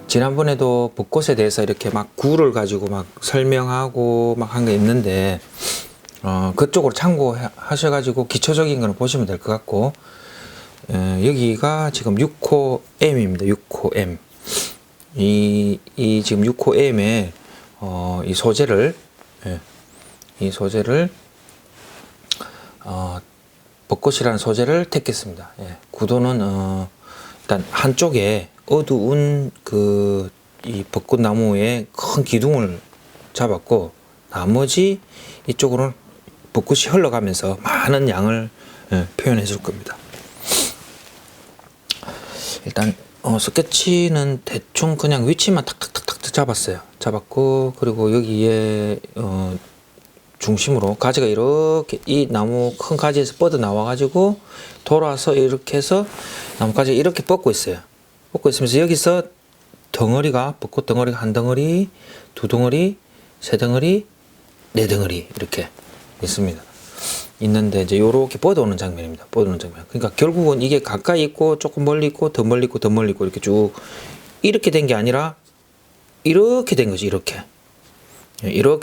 지난번에도 벚꽃에 대해서 이렇게 막 구를 가지고 막 설명하고 막 한 게 있는데 그쪽으로 참고하셔가지고 기초적인 거는 보시면 될 것 같고, 여기가 지금 6호 M입니다. 6호 M. 이 지금 6호 M에 이 소재를 벚꽃이라는 소재를 택했습니다. 구도는 일단 한쪽에 어두운 이 벚꽃 나무에 큰 기둥을 잡았고, 나머지 이쪽으로는 벚꽃이 흘러가면서 많은 양을 표현해 줄 겁니다. 일단 스케치는 대충 그냥 위치만 탁탁탁탁 잡았고, 그리고 여기에 중심으로 가지가 이렇게 이 나무 큰 가지에서 뻗어 나와 가지고 돌아서 이렇게 해서 나뭇가지가 이렇게 뻗고 있어요. 뻗고 있으면서 여기서 덩어리가, 벚꽃 덩어리가 한 덩어리, 두 덩어리, 세 덩어리, 네 덩어리 이렇게 있습니다. 있는데 이제 요렇게 뻗어오는 장면입니다. 뻗어오는 장면. 그러니까 결국은 이게 가까이 있고 조금 멀리 있고 더 멀리 있고 더 멀리 있고 이렇게 쭉 이렇게 된 게 아니라 이렇게 된 거지. 이렇게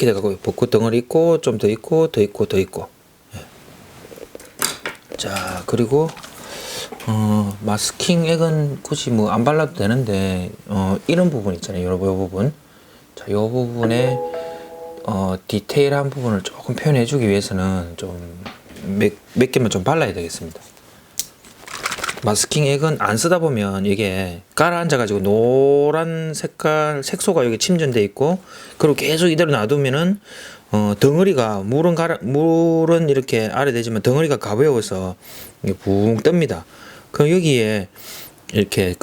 돼가고 벚꽃 덩어리 있고 좀 더 있고 더 있고 더 있고. 자, 그리고 마스킹 액은 굳이 뭐 안 발라도 되는데 이런 부분 있잖아요. 요 부분. 자, 요 부분에 디테일한 부분을 조금 표현해 주기 위해서는 좀 몇 개만 좀 발라야 되겠습니다. 마스킹 액은 안 쓰다 보면 이게 가라앉아 가지고 노란 색깔 색소가 여기 침전돼 있고, 그리고 계속 이대로 놔두면은 덩어리가 물은 이렇게 아래 되지만 덩어리가 가벼워서 이게 붕 뜹니다. 그럼 여기에 이렇게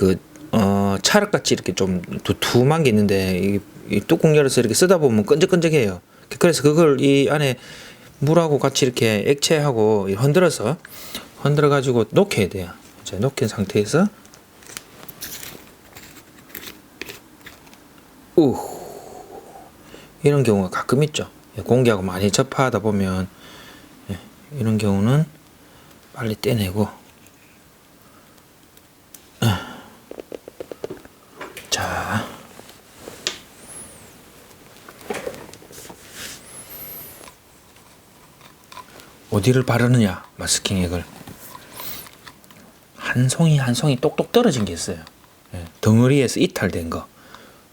찰흙같이 이렇게 좀 두툼한 게 있는데 이 뚜껑 열어서 이렇게 쓰다 보면 끈적끈적해요. 그래서 그걸 이 안에 물하고 같이 이렇게 액체하고 흔들어 가지고 녹여야 돼요. 이제 녹인 상태에서 이런 경우가 가끔 있죠. 공기하고 많이 접하다 보면 이런 경우는 빨리 떼내고, 자, 어디를 바르느냐, 마스킹 액을. 한 송이 한 송이 똑똑 떨어진 게 있어요. 덩어리에서 이탈된 거,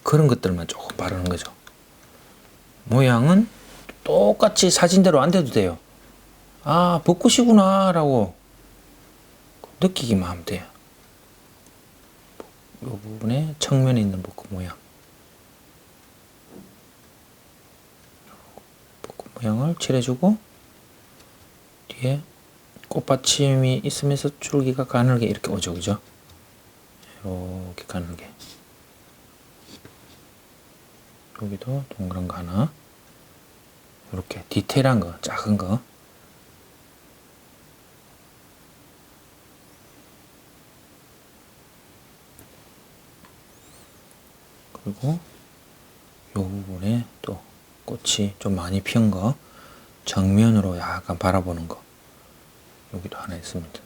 그런 것들만 조금 바르는 거죠. 모양은 똑같이 사진대로 안 돼도 돼요. 아, 벚꽃이구나 라고 느끼기만 하면 돼요. 이 부분에 측면에 있는 벚꽃 모양, 벚꽃 모양을 칠해주고, 뒤에 꽃받침이 있으면서 줄기가 가늘게 이렇게 오죠, 그죠? 이렇게 가늘게. 여기도 동그란 거 하나, 이렇게 디테일한 거, 작은 거. 그리고 이 부분에 또 꽃이 좀 많이 피운 거 정면으로 약간 바라보는 거, 여기도 하나 있습니다.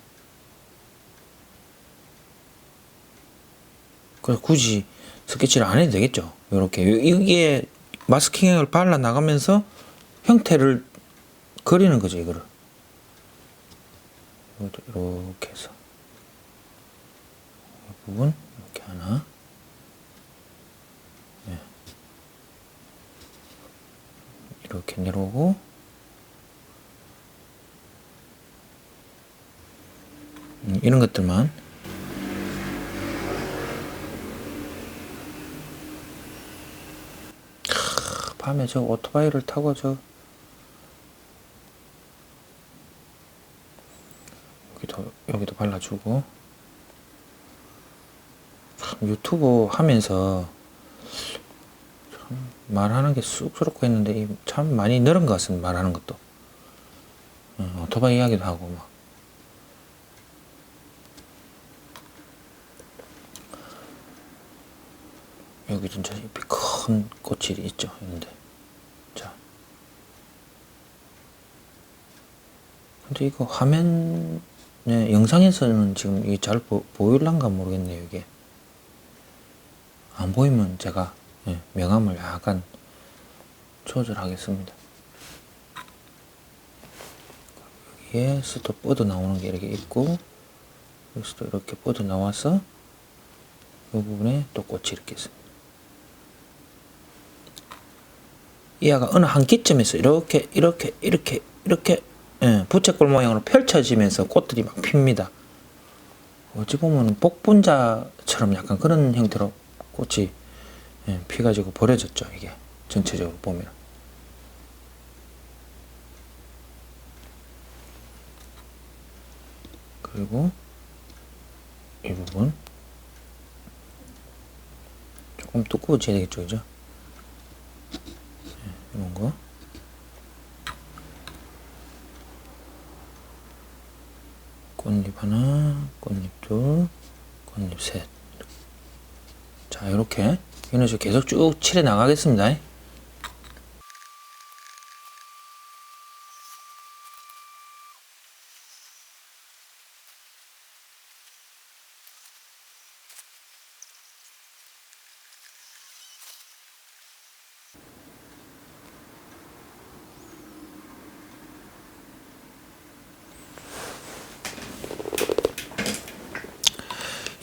그래서 굳이 스케치를 안 해도 되겠죠. 이렇게 이게 마스킹액을 발라 나가면서 형태를 그리는 거죠. 이거를 이렇게 해서 이 부분 이렇게 하나, 이렇게 내려오고, 이런 것들만 밤에 저 오토바이를 타고 여기도 발라주고. 참 유튜브 하면서 참 말하는 게 쑥스럽고 했는데 참 많이 늘은 것 같습니다. 말하는 것도. 오토바이 이야기도 하고 막. 여기 진짜 잎이 큰 꽃이 있죠. 있는데. 자. 근데 이거 화면, 영상에서는 지금 이게 잘 보일란가 모르겠네요, 이게. 안 보이면 제가 명암을 약간 조절하겠습니다. 여기에서도 뻗어 나오는 게 이렇게 있고, 여기서도 이렇게 뻗어 나와서 이 부분에 또 꽃이 이렇게 있습니다. 이 아가 어느 한 기점에서 이렇게 부채꼴 모양으로 펼쳐지면서 꽃들이 막 핍니다. 어찌 보면 복분자처럼 약간 그런 형태로 꽃이 피가지고 버려졌죠. 이게 전체적으로 보면. 그리고 이 부분 조금 두꺼워져야 되겠죠, 그죠? 이런 거. 꽃잎 하나, 꽃잎 둘, 꽃잎 셋. 자, 이렇게 이런 식으로 계속 쭉 칠해 나가겠습니다.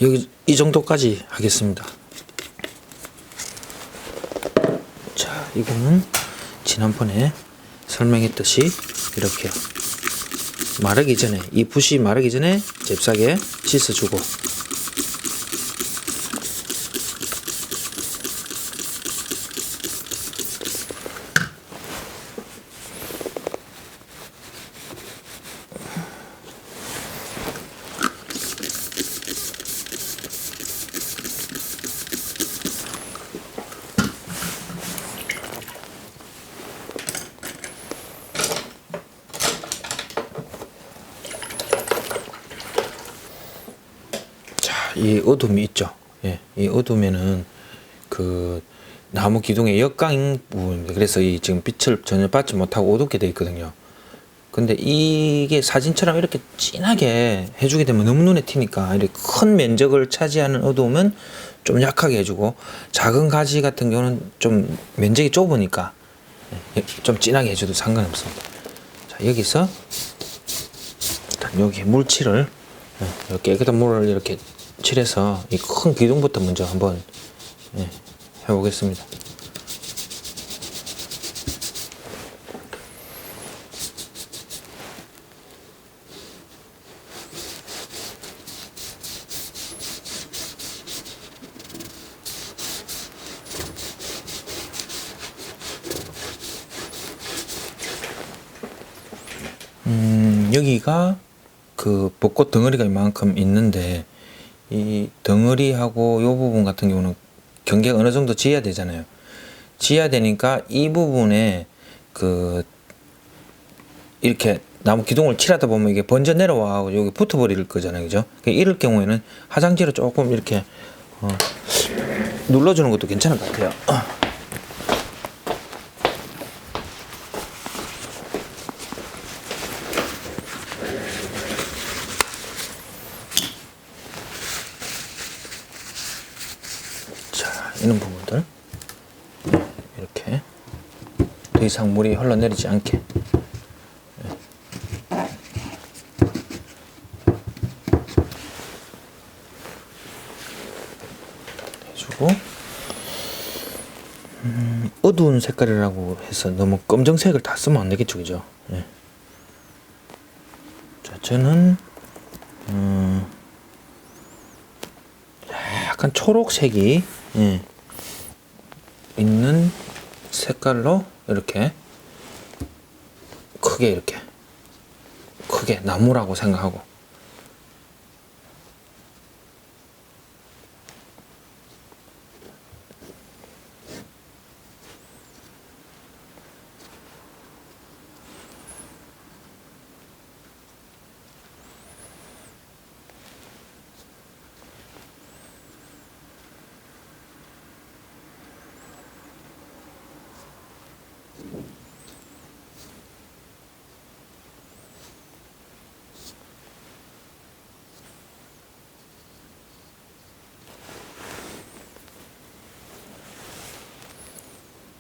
여기 이 정도까지 하겠습니다. 자, 이거는 지난번에 설명했듯이 이렇게 마르기 전에, 이 붓이 마르기 전에 잽싸게 씻어주고, 이 어둠이 있죠. 이 어둠에는 그 나무 기둥의 역광 부분입니다. 그래서 이 지금 빛을 전혀 받지 못하고 어둡게 되어 있거든요. 근데 이게 사진처럼 이렇게 진하게 해주게 되면 너무 눈에 튀니까, 이렇게 큰 면적을 차지하는 어두움은 좀 약하게 해주고, 작은 가지 같은 경우는 좀 면적이 좁으니까 좀 진하게 해줘도 상관없습니다. 자, 여기서 일단 여기 물칠을, 깨끗한 물을 이렇게 칠해서 이 큰 기둥부터 먼저 한번 해보겠습니다. 여기가 그 벚꽃 덩어리가 이만큼 있는데, 이 덩어리하고 이 부분 같은 경우는 경계가 어느 정도 지어야 되잖아요. 지어야 되니까 이 부분에 그 이렇게 나무 기둥을 칠하다 보면 이게 번져 내려와고 여기 붙어버릴 거잖아요, 그죠? 이럴 경우에는 화장지로 조금 이렇게 눌러주는 것도 괜찮을 것 같아요. 자, 이런 부분들 이렇게 더 이상 물이 흘러내리지 않게 해주고, 어두운 색깔이라고 해서 너무 검정색을 다 쓰면 안 되겠죠, 그죠? 자, 저는 약간 초록색이 있는 색깔로 이렇게 크게 나무라고 생각하고,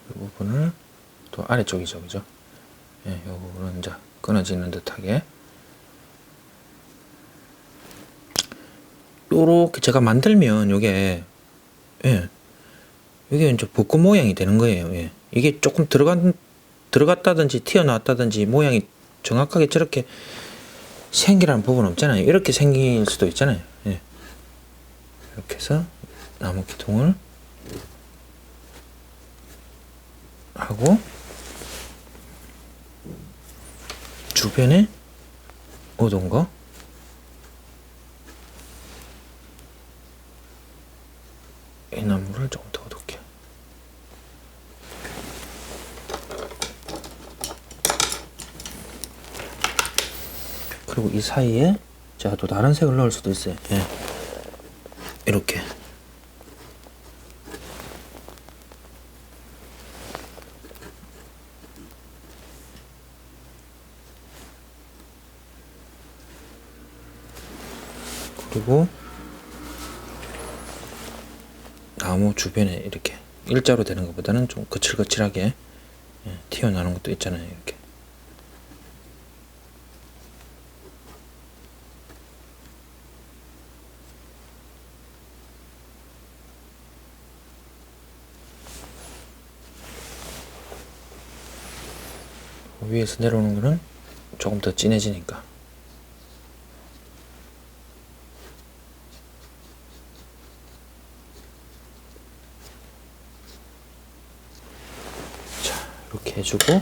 이 부분을 또 아래쪽이죠, 그죠? 예, 이 부분은 이제 끊어지는 듯하게 요렇게 제가 만들면 요게 예, 이게 이제 벚꽃 모양이 되는 거예요. 예. 이게 조금 들어갔다든지 튀어나왔다든지 모양이 정확하게 저렇게 생기라는 부분 없잖아요. 이렇게 생길 수도 있잖아요. 예. 이렇게 해서 나무 기둥을 하고 주변에 얻은 거 이 나무를 조금 더 얻을게요. 그리고 이 사이에 제가 또 다른 색을 넣을 수도 있어요. 예. 이렇게 그리고 나무 주변에 이렇게 일자로 되는 것보다는 좀 거칠거칠하게 예, 튀어나오는 것도 있잖아요. 이렇게 위에서 내려오는 거는 조금 더 진해지니까 자 이렇게 해주고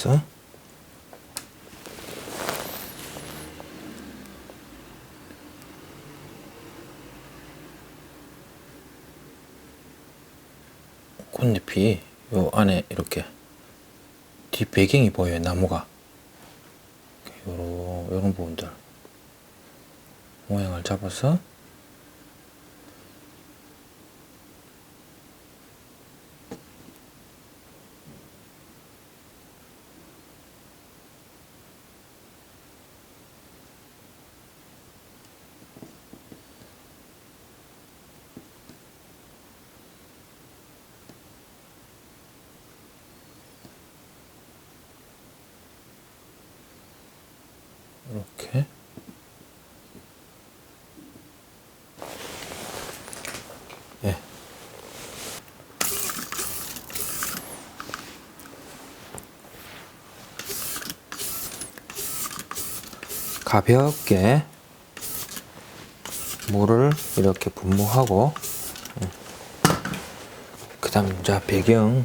여기서 꽃잎이 요 안에 이렇게 뒷 배경이 보여요. 나무가 요런 부분들 모양을 잡아서 이렇게 예. 가볍게 물을 이렇게 분무하고 그 다음 자 배경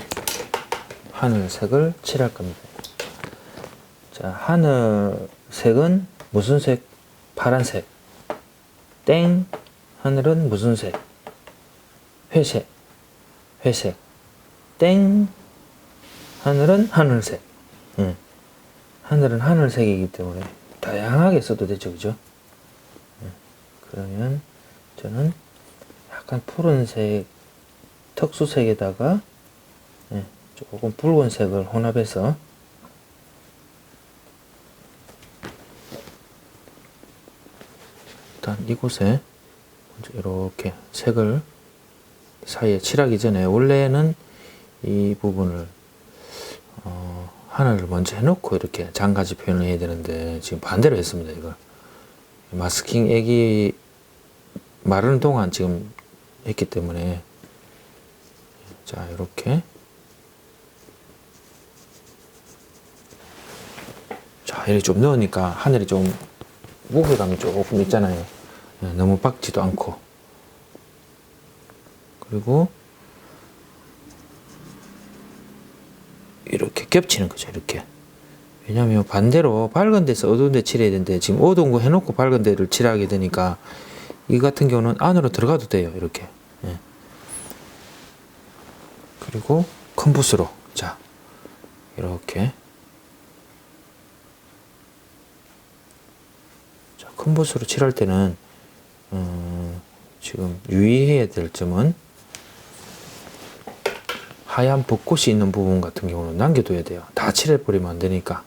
하늘색을 칠할 겁니다. 자 하늘색은 무슨 색? 파란색 땡 하늘은 무슨 색? 회색. 회색. 땡. 하늘은 하늘색. 하늘은 하늘색이기 때문에 다양하게 써도 되죠, 그죠? 그러면 저는 약간 푸른색, 특수색에다가 조금 붉은색을 혼합해서 일단 이곳에 먼저 이렇게 색을 사이에 칠하기 전에 원래는 이 부분을 하늘을 먼저 해놓고 이렇게 장가지 표현을 해야 되는데 지금 반대로 했습니다. 이걸 마스킹 액이 마르는 동안 지금 했기 때문에 자 이렇게 자 이렇게 좀 넣으니까 하늘이 좀 무게감이 조금 있잖아요. 너무 박지도 않고 그리고 이렇게 겹치는 거죠. 이렇게 왜냐하면 반대로 밝은 데서 어두운 데 칠해야 되는데 지금 어두운 거 해놓고 밝은 데를 칠하게 되니까 이 같은 경우는 안으로 들어가도 돼요. 이렇게 그리고 큰 붓으로 자 이렇게 자, 큰 붓으로 칠할 때는 지금 유의해야 될 점은 하얀 벚꽃이 있는 부분 같은 경우는 남겨둬야 돼요. 다 칠해버리면 안 되니까.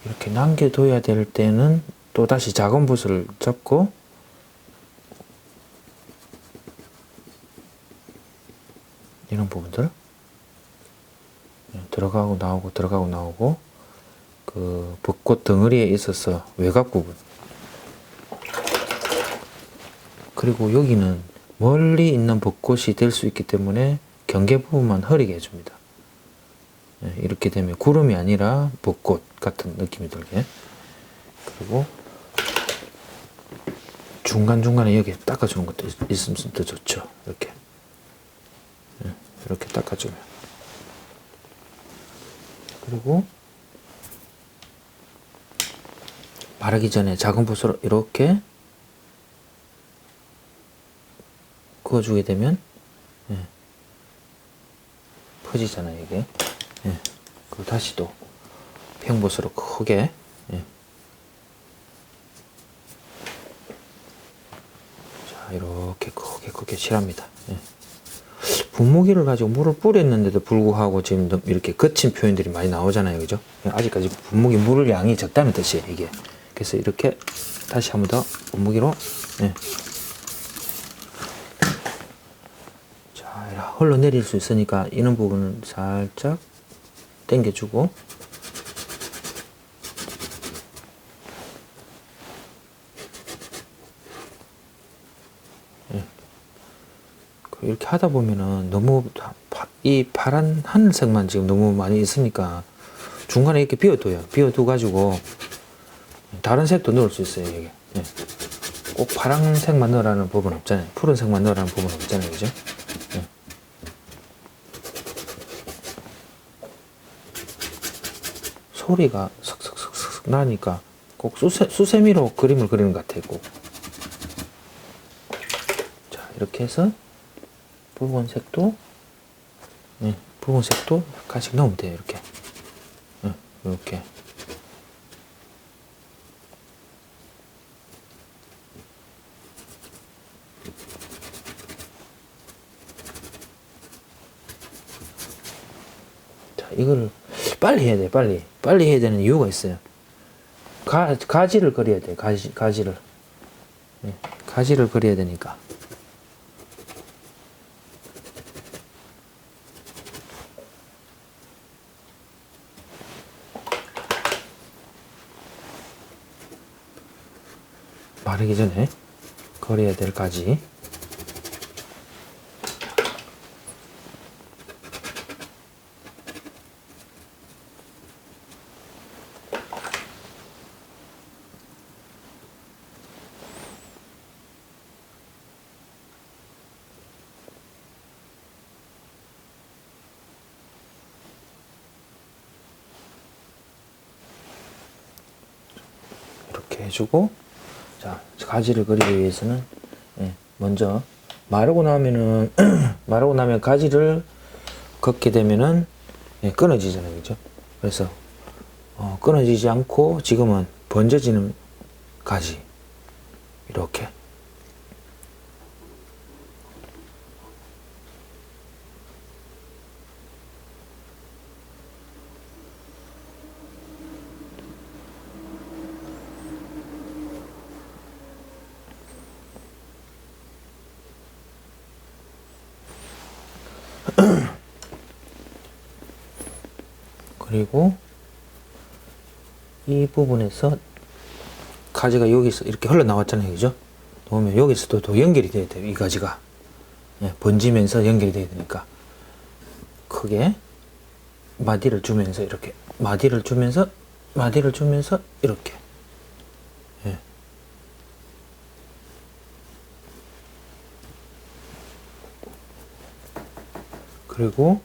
이렇게 남겨둬야 될 때는 또 다시 작은 붓을 잡고 이런 부분들 들어가고 나오고 들어가고 나오고 그 벚꽃 덩어리에 있어서 외곽 부분 그리고 여기는 멀리 있는 벚꽃이 될 수 있기 때문에 경계 부분만 흐리게 해줍니다. 이렇게 되면 구름이 아니라 벚꽃 같은 느낌이 들게. 그리고 중간중간에 여기 닦아주는 것도 있으면 더 좋죠. 이렇게 이렇게 닦아주면 그리고 바르기 전에 작은 붓으로 이렇게 그어주게 되면 퍼지잖아요 이게. 그리고 다시 또 평붓으로 크게 자 이렇게 크게 칠합니다. 분무기를 가지고 물을 뿌렸는데도 불구하고 지금 이렇게 거친 표현들이 많이 나오잖아요, 그죠? 아직까지 분무기 물 양이 적다는 뜻이에요 이게. 그래서 이렇게 다시 한 번 더 분무기로 흘러내릴 수 있으니까 이런 부분은 살짝 당겨주고 이렇게 하다 보면은 너무 이 파란 하늘색만 지금 너무 많이 있으니까 중간에 이렇게 비워둬요. 비워둬 가지고 다른 색도 넣을 수 있어요. 이게 꼭 파란색만 넣으라는 법은 없잖아요. 푸른색만 넣으라는 법은 없잖아요, 그죠? 소리가 슥슥슥슥 나니까 꼭 수세미로 그림을 그리는 것 같아요. 꼭. 자 이렇게 해서 붉은색도 붉은색도 약간씩 넣으면 돼요. 이렇게 이렇게 자 이거를 빨리 해야 돼. 빨리 해야 되는 이유가 있어요. 가지를 그려야 돼. 가지를 가지를 그려야 되니까. 마르기 전에 그려야 될 가지. 이렇게 해주고, 자, 가지를 그리기 위해서는, 예, 먼저, 마르고 나면은, 마르고 나면 가지를 걷게 되면은, 예, 끊어지잖아요. 그죠? 그래서, 끊어지지 않고, 지금은 번져지는 가지. 이렇게. 그리고 이 부분에서 가지가 여기서 이렇게 흘러나왔잖아요. 그죠? 보면 여기서도 또 연결이 돼야 돼요. 이 가지가. 예, 번지면서 연결이 돼야 되니까. 크게 마디를 주면서 이렇게. 마디를 주면서 이렇게. 예. 그리고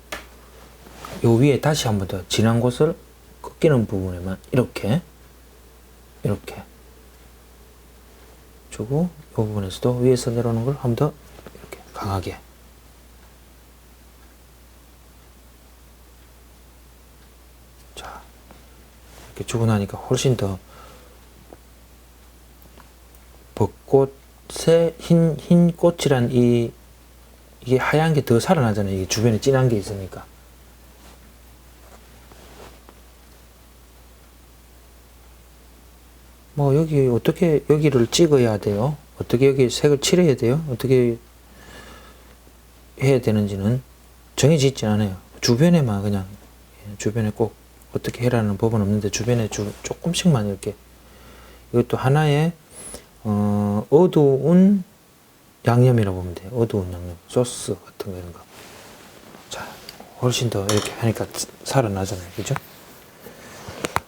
요 위에 다시 한 번 더 진한 곳을 꺾이는 부분에만 이렇게 주고, 이 부분에서도 위에서 내려오는 걸 한 번 더 이렇게 강하게. 자, 이렇게 주고 나니까 훨씬 더 벚꽃의 흰 꽃이란 이게 하얀 게 더 살아나잖아요. 이게 주변에 진한 게 있으니까. 뭐 여기 어떻게 여기를 찍어야 돼요? 어떻게 여기 색을 칠해야 돼요? 어떻게 해야 되는지는 정해져 있지 않아요. 주변에만 그냥, 주변에 꼭 어떻게 해라는 법은 없는데 주변에 조금씩만 이렇게. 이것도 하나의 어두운 양념이라고 보면 돼요. 어두운 양념, 소스 같은 거 이런 거. 자, 훨씬 더 이렇게 하니까 살아나잖아요. 그죠?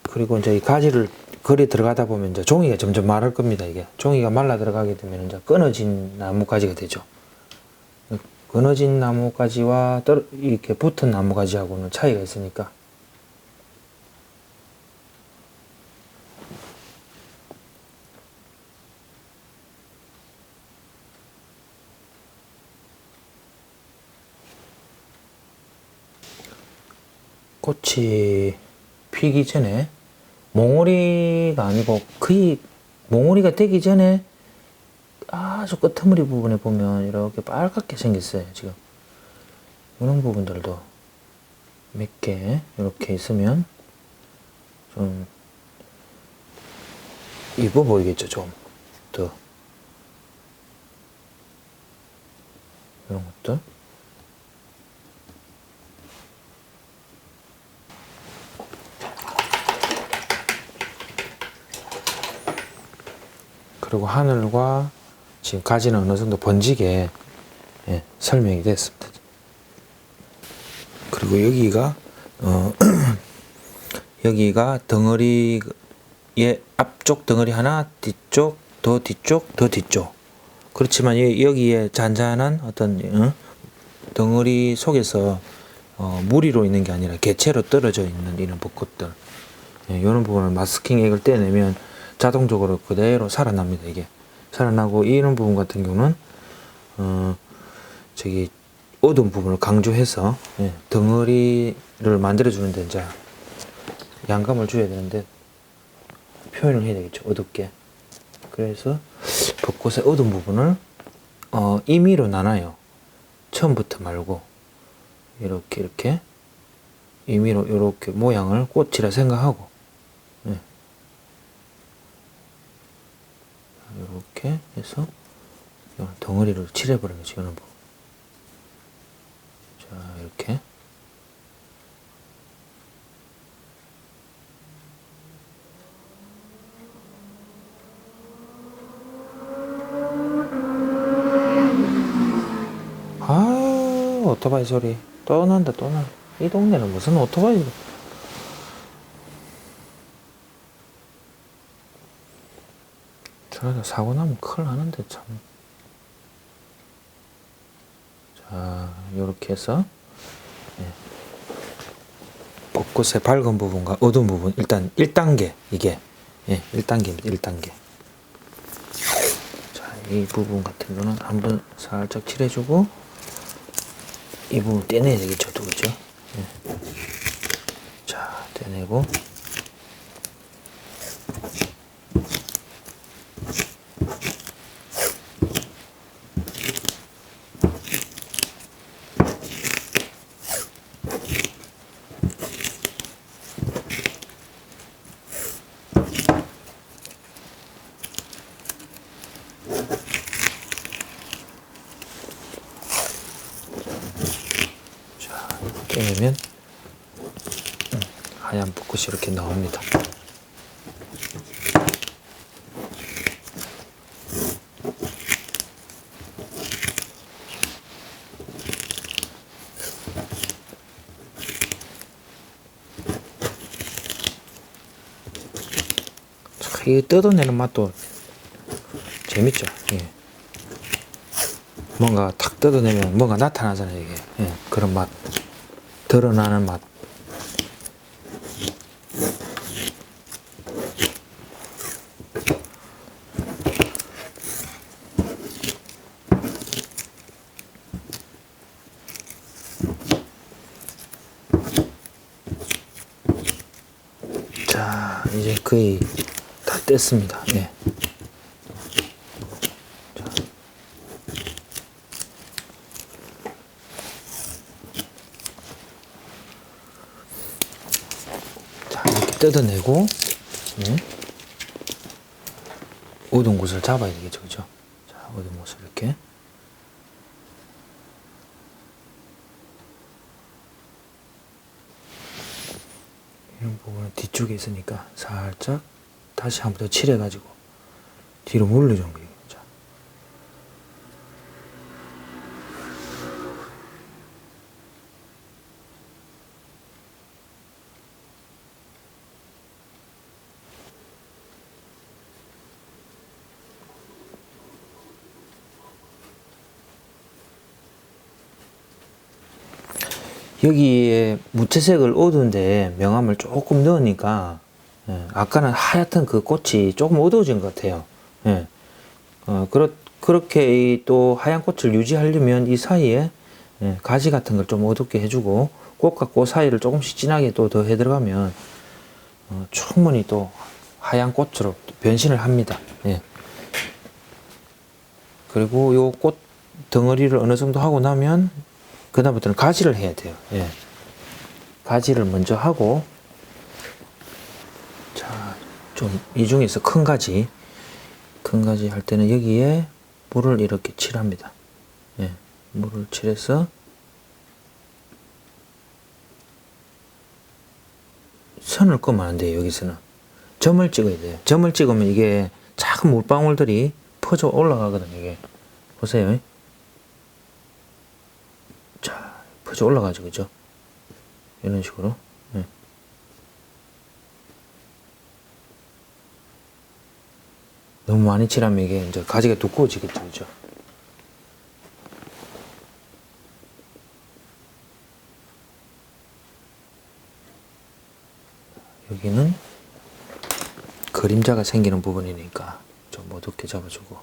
그리고 이제 이 가지를 거리 들어가다 보면 이제 종이가 점점 마를 겁니다. 이게 종이가 말라 들어가게 되면 이제 끊어진 나무가지가 되죠. 끊어진 나무가지와 이렇게 붙은 나무가지하고는 차이가 있으니까. 꽃이 피기 전에, 몽우리가 아니고 거의 몽우리가 되기 전에 아주 끄트머리 부분에 보면 이렇게 빨갛게 생겼어요. 지금 이런 부분들도 몇 개 이렇게 있으면 좀 이뻐 보이겠죠. 좀 더 이런 것들. 그리고 하늘과 지금 가지는 어느 정도 번지게, 예, 설명이 됐습니다. 그리고 여기가 여기가 덩어리의 앞쪽 덩어리 하나, 뒤쪽, 더 뒤쪽, 더 뒤쪽. 그렇지만 여기에 잔잔한 어떤 덩어리 속에서 무리로 있는 게 아니라 개체로 떨어져 있는 이런 벚꽃들, 예, 이런 부분을 마스킹액을 떼내면 자동적으로 그대로 살아납니다. 이게 살아나고, 이런 부분 같은 경우는 저기 어두운 부분을 강조해서, 예, 덩어리를 만들어 주는데 이제 양감을 줘야 되는데 표현을 해야 되겠죠. 어둡게. 그래서 벚꽃의 어두운 부분을 임의로 나눠요. 처음부터 말고 이렇게 임의로 이렇게 모양을 꽃이라 생각하고, 예. 이렇게 해서 덩어리를 칠해버리는 거죠. 이런 부분. 자, 이렇게. 아, 오토바이 소리 또 난다. 또 나. 이 동네는 무슨 오토바이. 저러다 사고 나면 큰일 나는데 참. 자, 요렇게 해서, 예, 벚꽃의 밝은 부분과 어두운 부분, 일단 1단계, 이게 예, 1단계입니다. 1단계. 자, 이 부분 같은 거는 한번 살짝 칠해주고, 이 부분 떼내야 되겠죠, 또, 그죠? 예. 자, 떼내고. 떼면 하얀 붓끝이 이렇게 나옵니다. 이 뜯어내는 맛도 재밌죠. 예. 뭔가 탁 뜯어내면 뭔가 나타나잖아요. 이게 예. 그런 맛, 드러나는 맛. 자, 이제 거의 다 뗐습니다. 예. 자, 이렇게 뜯어내고, 어두운 곳을 잡아야 되겠죠, 그죠? 자, 어두운 곳을 이렇게. 이런 부분은 뒤쪽에 있으니까 살짝 다시 한 번 더 칠해가지고 뒤로 물려주는 거예요. 자. 여기에 무채색을 어두운데 명암을 조금 넣으니까 예, 아까는 하얗던 그 꽃이 조금 어두워진 것 같아요. 예. 그렇게 또 하얀 꽃을 유지하려면 이 사이에 예, 가지 같은 걸 좀 어둡게 해주고 꽃과 꽃 사이를 조금씩 진하게 또 더 해 들어가면 충분히 또 하얀 꽃으로 변신을 합니다. 예. 그리고 요 꽃 덩어리를 어느 정도 하고 나면 그 다음부터는 가지를 해야 돼요. 예. 가지를 먼저 하고, 자, 좀 이 중에서 큰 가지 할 때는 여기에 물을 이렇게 칠합니다. 예. 물을 칠해서 선을 끄면 안 돼요. 여기서는 점을 찍어야 돼요. 점을 찍으면 이게 작은 물방울들이 퍼져 올라가거든요. 이게 보세요. 자, 퍼져 올라가죠, 그죠? 이런 식으로. 네. 너무 많이 칠하면 이게 이제 가지가 두꺼워지겠죠, 그죠? 여기는 그림자가 생기는 부분이니까 좀 어둡게 잡아주고.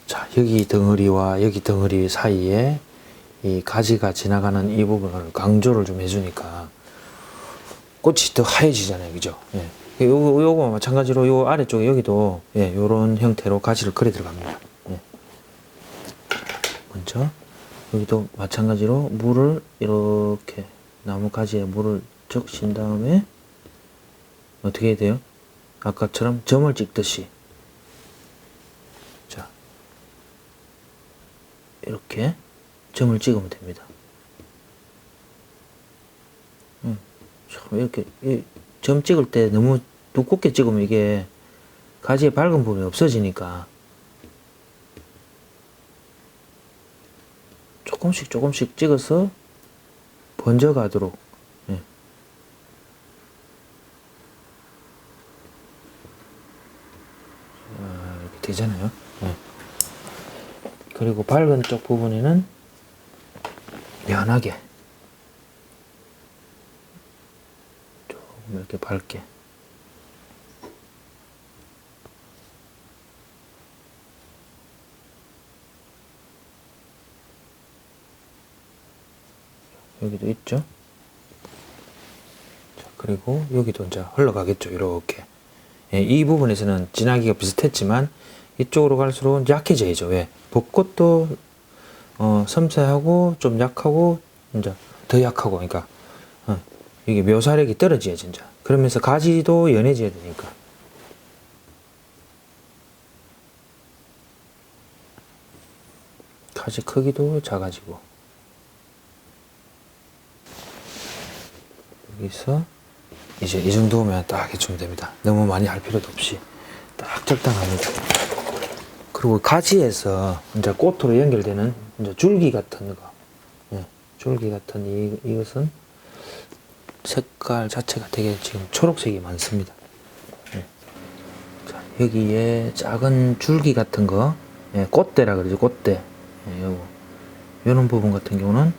자, 여기 덩어리와 여기 덩어리 사이에 이 가지가 지나가는 이 부분을 강조를 좀 해주니까 꽃이 더 하얘지잖아요, 그죠? 예. 요거 마찬가지로 요 아래쪽에 여기도 예, 요런 형태로 가지를 그려 들어갑니다. 예. 먼저 여기도 마찬가지로 물을 이렇게 나무 가지에 물을 적신 다음에 어떻게 해야 돼요? 아까처럼 점을 찍듯이 자 이렇게 점을 찍으면 됩니다. 이렇게 점 찍을 때 너무 두껍게 찍으면 이게 가지의 밝은 부분이 없어지니까 조금씩 찍어서 번져가도록 예. 이렇게 되잖아요. 예. 그리고 밝은 쪽 부분에는 연하게 조금 이렇게 밝게. 여기도 있죠. 자, 그리고 여기도 이제 흘러가겠죠. 이렇게. 예, 이 부분에서는 진하기가 비슷했지만 이쪽으로 갈수록 약해져야죠. 왜? 벚꽃도 섬세하고 좀 약하고 이제 더 약하고, 그러니까 이게 묘사력이 떨어져야 진짜. 그러면서 가지도 연해져야 되니까. 가지 크기도 작아지고. 여기서 이제 이 정도면 딱 해주면 됩니다. 너무 많이 할 필요도 없이 딱 적당합니다. 그리고 가지에서 이제 꽃으로 연결되는 이제 줄기 같은 거, 예, 줄기 같은 이것은 색깔 자체가 되게 지금 초록색이 많습니다. 예. 자, 여기에 작은 줄기 같은 거, 예, 꽃대라 그러죠. 꽃대. 예, 요거 요런 부분 같은 경우는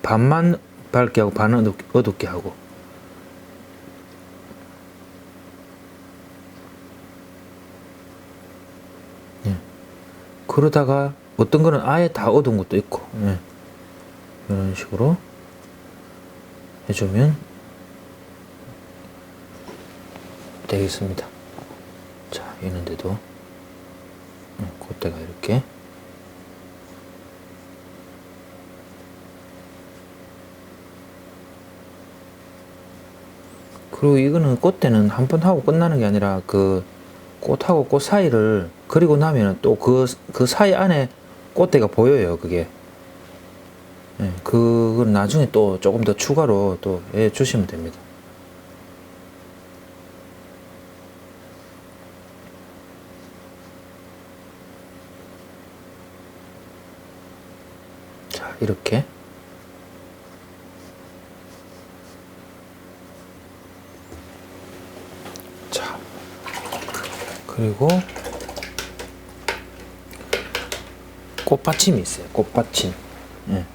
반만 밝게 하고 반은 어둡게 하고. 그러다가 어떤 거는 아예 다 어두운 것도 있고, 예. 이런 식으로 해주면 되겠습니다. 자, 있는데도 그때가 이렇게. 그리고 이거는 꽃대는 한 번 하고 끝나는 게 아니라 그 꽃하고 꽃 사이를 그리고 나면 또 그 사이 안에 꽃대가 보여요. 그게. 예, 그걸 나중에 또 조금 더 추가로 또 해 주시면 됩니다. 자, 이렇게. 자, 그리고 꽃받침이 있어요. 꽃받침. 예.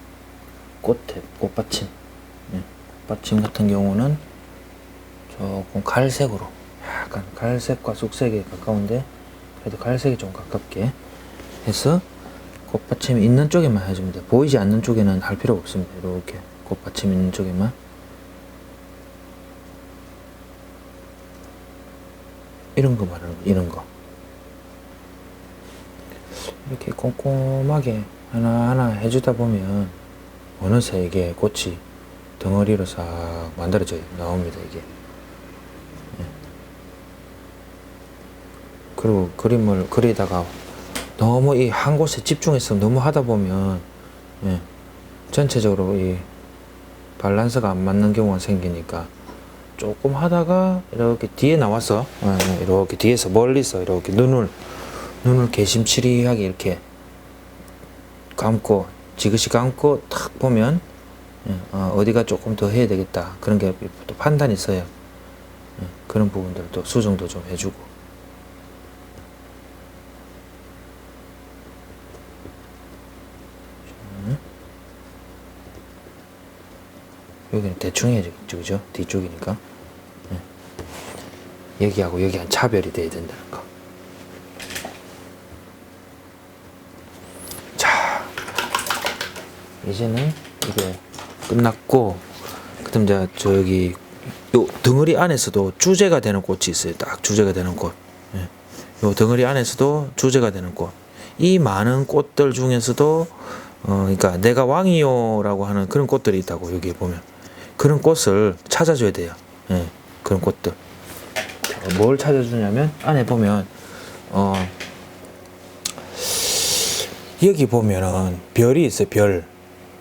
꽃받침. 예. 꽃받침 같은 경우는 조금 갈색으로, 약간 갈색과 쑥색에 가까운데 그래도 갈색이 좀 가깝게 해서 꽃받침이 있는 쪽에만 해주면 돼요. 보이지 않는 쪽에는 할 필요가 없습니다. 이렇게 꽃받침 있는 쪽에만. 이런 거 말하는 거, 이런 거. 이렇게 꼼꼼하게 하나하나 해주다 보면 어느새 이게 꽃이 덩어리로 싹 만들어져 나옵니다. 이게. 예. 그리고 그림을 그리다가 너무 이 한 곳에 집중해서 너무 하다 보면, 예, 전체적으로 이 밸런스가 안 맞는 경우가 생기니까 조금 하다가 이렇게 뒤에 나와서, 예, 이렇게 뒤에서 멀리서 이렇게 눈을 개심치리하게 이렇게 감고 지그시 감고 탁 보면, 예, 어디가 조금 더 해야 되겠다 그런 게 또 판단이 있어요. 예, 그런 부분들도 수정도 좀 해주고. 여기는 대충 해야죠, 그죠? 뒤쪽이니까. 예. 여기하고 여기한 차별이 돼야 된다는 거. 이제는 이게 끝났고, 그다음 이제 저기 요 덩어리 안에서도 주제가 되는 꽃이 있어요. 딱 주제가 되는 꽃. 예. 요 덩어리 안에서도 주제가 되는 꽃. 이 많은 꽃들 중에서도 그러니까 내가 왕이요라고 하는 그런 꽃들이 있다고. 여기 보면 그런 꽃을 찾아줘야 돼요. 예. 그런 꽃들. 뭘 찾아주냐면 안에 보면 여기 보면은 별이 있어요. 별.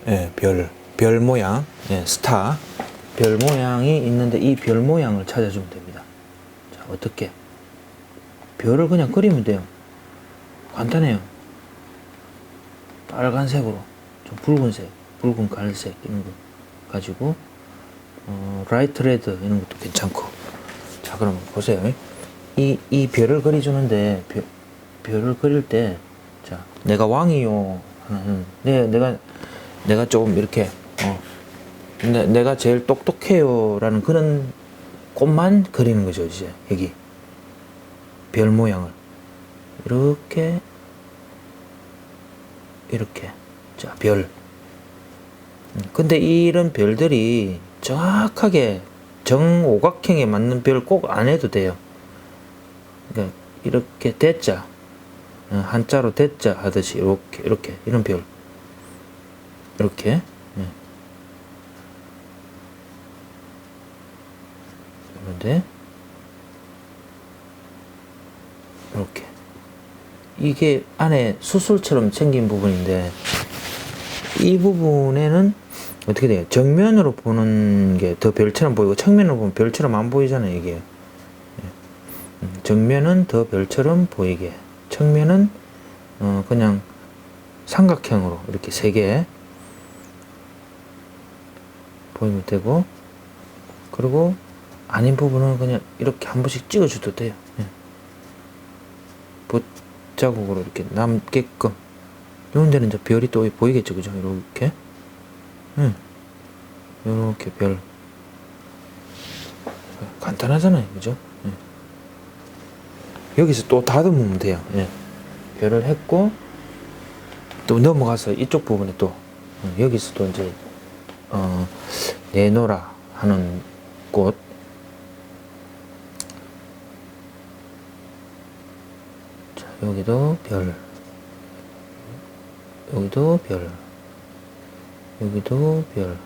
예, 별 모양, 예, 스타, 별 모양이 있는데 이 별 모양을 찾아주면 됩니다. 자, 어떻게? 별을 그냥 그리면 돼요. 간단해요. 빨간색으로, 좀 붉은색, 붉은 갈색 이런 거 가지고 라이트 레드 이런 것도 괜찮고. 자, 그럼 보세요. 이 별을 그려주는데 별을 그릴 때, 자, 내가 왕이요 하는, 내가 조금 이렇게 내가 제일 똑똑해요라는 그런 꽃만 그리는 거죠. 이제 여기 별 모양을 이렇게 자, 별. 근데 이런 별들이 정확하게 정오각형에 맞는 별 꼭 안 해도 돼요. 그러니까 이렇게 대자, 한자로 대자 하듯이 이렇게 이런 별 이렇게 그런데 이렇게 이게 안에 수술처럼 생긴 부분인데 이 부분에는 어떻게 돼요? 정면으로 보는 게 더 별처럼 보이고 측면으로 보면 별처럼 안 보이잖아요. 이게 정면은 더 별처럼 보이게, 측면은 그냥 삼각형으로 이렇게 3개 보이면 되고, 그리고 아닌 부분은 그냥 이렇게 한 번씩 찍어줘도 돼요. 붓자국으로 이렇게 남게끔. 이런 데는 이제 별이 또 보이겠죠, 그죠? 이렇게. 이렇게 별. 간단하잖아요, 그죠? 여기서 또 다듬으면 돼요. 별을 했고, 또 넘어가서 이쪽 부분에 또, 여기서 또 이제, 내노라 하는 꽃. 자, 여기도 별. 여기도 별. 여기도 별.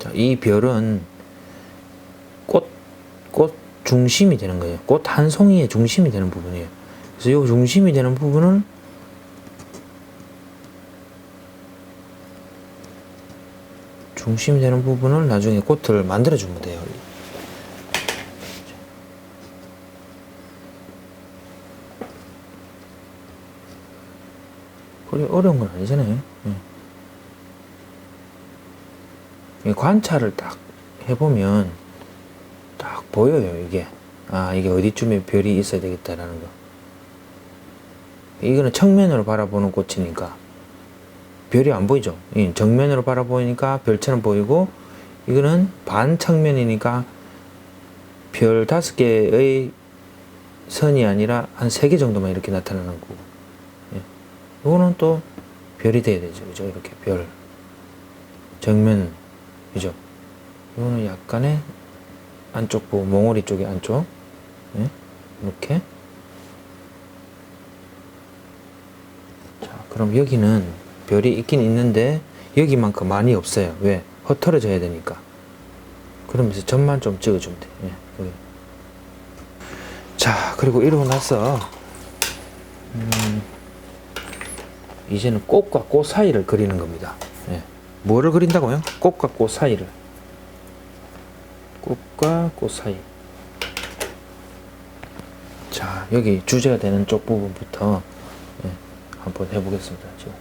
자, 이 별은 꽃 중심이 되는 거예요. 꽃 한 송이의 중심이 되는 부분이에요. 그래서 이 중심이 되는 부분을 나중에 꽃을 만들어 주면 돼요. 그래 어려운 건 아니잖아요. 관찰을 딱 해보면 딱 보여요. 이게 이게 어디쯤에 별이 있어야 되겠다라는 거. 이거는 측면으로 바라보는 꽃이니까 별이 안 보이죠. 정면으로 바라보니까 별처럼 보이고, 이거는 반측면이니까 별 5개의 선이 아니라 한 3개 정도만 이렇게 나타나는 거고, 이거는 또 별이 돼야 되죠. 그죠? 이렇게 별. 정면, 그죠? 이거는 약간의 안쪽 부분, 몽우리 쪽의 안쪽. 이렇게. 자, 그럼 여기는 별이 있긴 있는데, 여기만큼 많이 없어요. 왜? 흩어져야 되니까. 그러면서 점만 좀 찍어주면 돼. 여기. 자, 그리고 이러고 나서, 이제는 꽃과 꽃 사이를 그리는 겁니다. 뭐를 그린다고요? 꽃과 꽃 사이를. 꽃과 꽃 사이. 자, 여기 주제가 되는 쪽 부분부터 한번 해보겠습니다. 지금.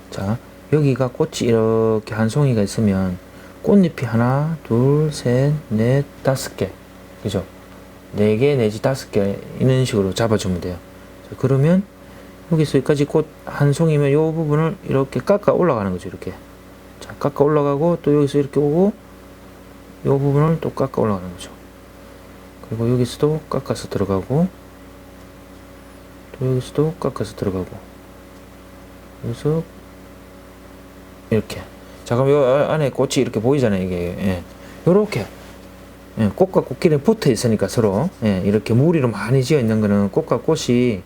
자, 여기가 꽃이 이렇게 한 송이가 있으면 꽃잎이 하나, 둘, 셋, 넷, 5개. 그죠? 4개 내지 5개 이런 식으로 잡아주면 돼요. 자, 그러면 여기서 여기까지 꽃 한 송이면 이 부분을 이렇게 깎아 올라가는 거죠. 이렇게. 자, 깎아 올라가고, 또 여기서 이렇게 오고, 이 부분을 또 깎아 올라가는 거죠. 그리고 여기서도 깎아서 들어가고, 또 여기서도 깎아서 들어가고, 여기서 이렇게. 자, 그럼 요 안에 꽃이 이렇게 보이잖아요. 이게. 요렇게. 꽃과 꽃끼리 붙어 있으니까 서로. 이렇게 무리로 많이 지어 있는 거는 꽃과 꽃이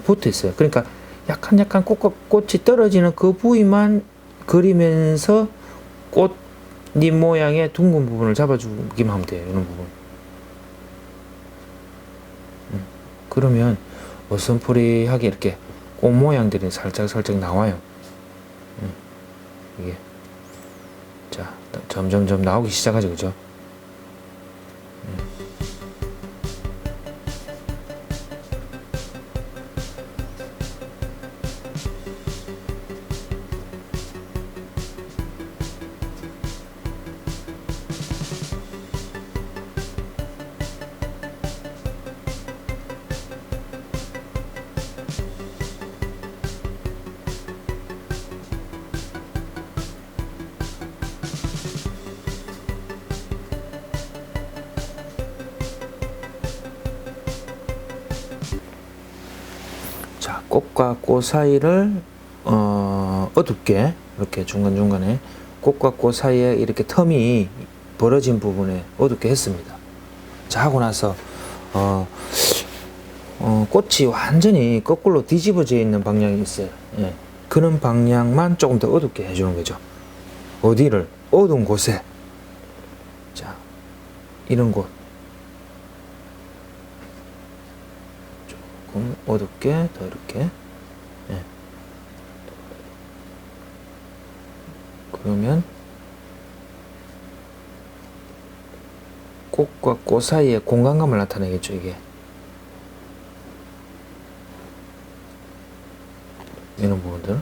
붙어 있어요. 그러니까 약간 꽃과 꽃이 떨어지는 그 부위만 그리면서 꽃잎 모양의 둥근 부분을 잡아주기만 하면 돼요. 이런 부분. 그러면 어슴푸리하게 이렇게 꽃 모양들이 살짝 나와요. 이게. 자, 점점 나오기 시작하죠. 그죠? 자, 꽃과 꽃 사이를 어둡게 이렇게 중간중간에 꽃과 꽃 사이에 이렇게 텀이 벌어진 부분에 어둡게 했습니다. 자, 하고 나서 꽃이 완전히 거꾸로 뒤집어져 있는 방향이 있어요. 예. 그런 방향만 조금 더 어둡게 해주는 거죠. 어디를? 어두운 곳에. 자, 이런 곳. 조금 어둡게 더 이렇게. 예. 그러면 꽃과 꽃 사이에 공간감을 나타내겠죠, 이게. 이런 부분들.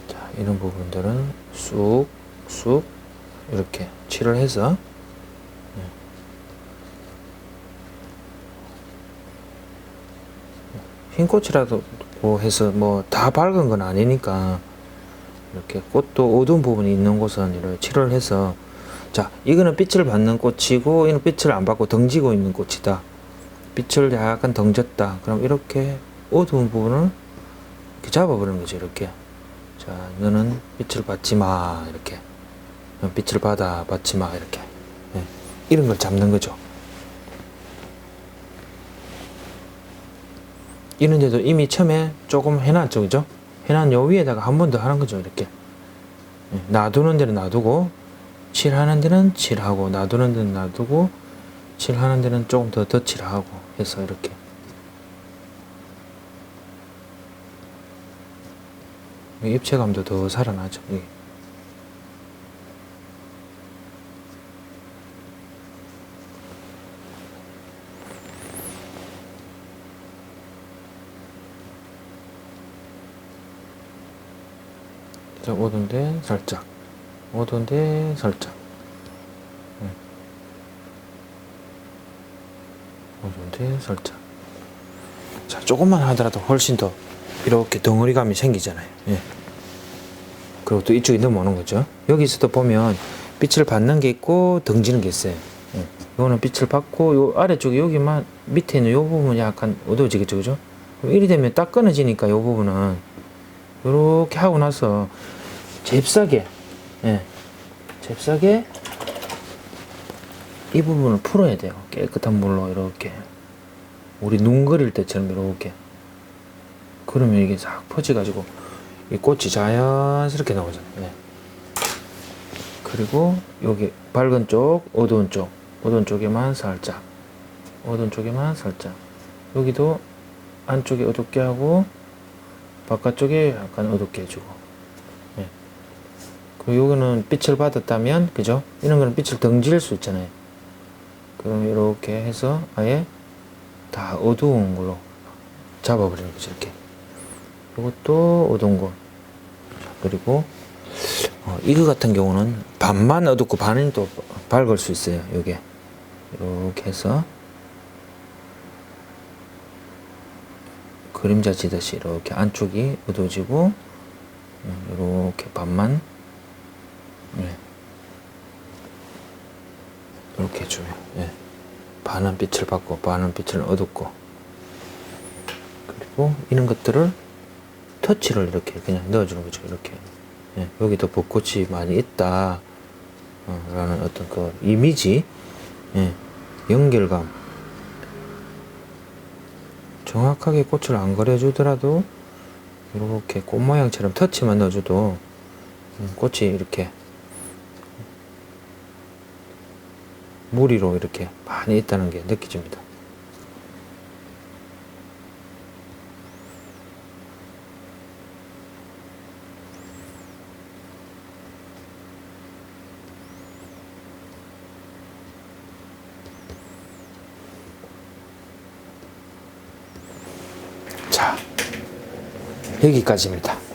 자, 이런 부분들은 쑥 이렇게 칠을 해서 흰 꽃이라도 해서 뭐 다 밝은 건 아니니까 이렇게 꽃도 어두운 부분이 있는 곳은 이렇게 칠을 해서, 자, 이거는 빛을 받는 꽃이고 이는 빛을 안 받고 덩지고 있는 꽃이다. 빛을 약간 덩졌다. 그럼 이렇게 어두운 부분을 이렇게 잡아버리는 거죠. 이렇게. 자, 너는 빛을 받지 마. 이렇게. 빛을 받지 마. 이렇게. 네. 이런 걸 잡는 거죠. 이런데도 이미 처음에 조금 해놨죠. 그죠? 해놨 요 위에다가 한 번 더 하는 거죠. 이렇게. 네. 놔두는 데는 놔두고, 칠하는 데는 칠하고, 놔두는 데는 놔두고, 칠하는 데는 조금 더 칠하고 해서 이렇게. 입체감도 더 살아나죠. 이게. 어두운데 살짝, 어두운데 살짝, 어두운데 살짝. 자, 조금만 하더라도 훨씬 더 이렇게 덩어리감이 생기잖아요. 예. 그리고 또 이쪽에 넘어오는 거죠. 여기서도 보면 빛을 받는 게 있고 덩지는 게 있어요. 예. 이거는 빛을 받고 요 아래쪽에 여기만 밑에 있는 요 부분이 약간 어두워지겠죠, 그죠? 이리 되면 딱 끊어지니까 요 부분은 이렇게 하고 나서 잽싸게, 예, 잽싸게 이 부분을 풀어야 돼요. 깨끗한 물로 이렇게 우리 눈 그릴 때처럼 이렇게. 그러면 이게 싹 퍼져가지고 이 꽃이 자연스럽게 나오잖아요. 예. 그리고 여기 밝은 쪽, 어두운 쪽, 어두운 쪽에만 살짝, 어두운 쪽에만 살짝. 여기도 안쪽에 어둡게 하고 바깥쪽에 약간 어둡게 해주고. 요거는 빛을 받았다면, 그죠? 이런 거는 빛을 덩질 수 있잖아요. 그럼 이렇게 해서 아예 다 어두운 걸로 잡아버리는 거죠, 이렇게. 이것도 어두운 거. 그리고 이거 같은 경우는 반만 어둡고 반은 또 밝을 수 있어요, 요게. 이렇게 해서 그림자 지듯이 이렇게 안쪽이 어두워지고 이렇게 반만, 네. 이렇게 해주면, 예. 반은 빛을 받고 반은 빛을 어둡고. 그리고 이런 것들을 터치를 이렇게 그냥 넣어주는 거죠. 이렇게. 예. 여기도 벚꽃이 많이 있다 라는 어떤 그 이미지, 예. 연결감. 정확하게 꽃을 안 그려주더라도 이렇게 꽃 모양처럼 터치만 넣어줘도 꽃이 이렇게 무리로 이렇게 많이 있다는 게 느껴집니다. 자, 여기까지입니다.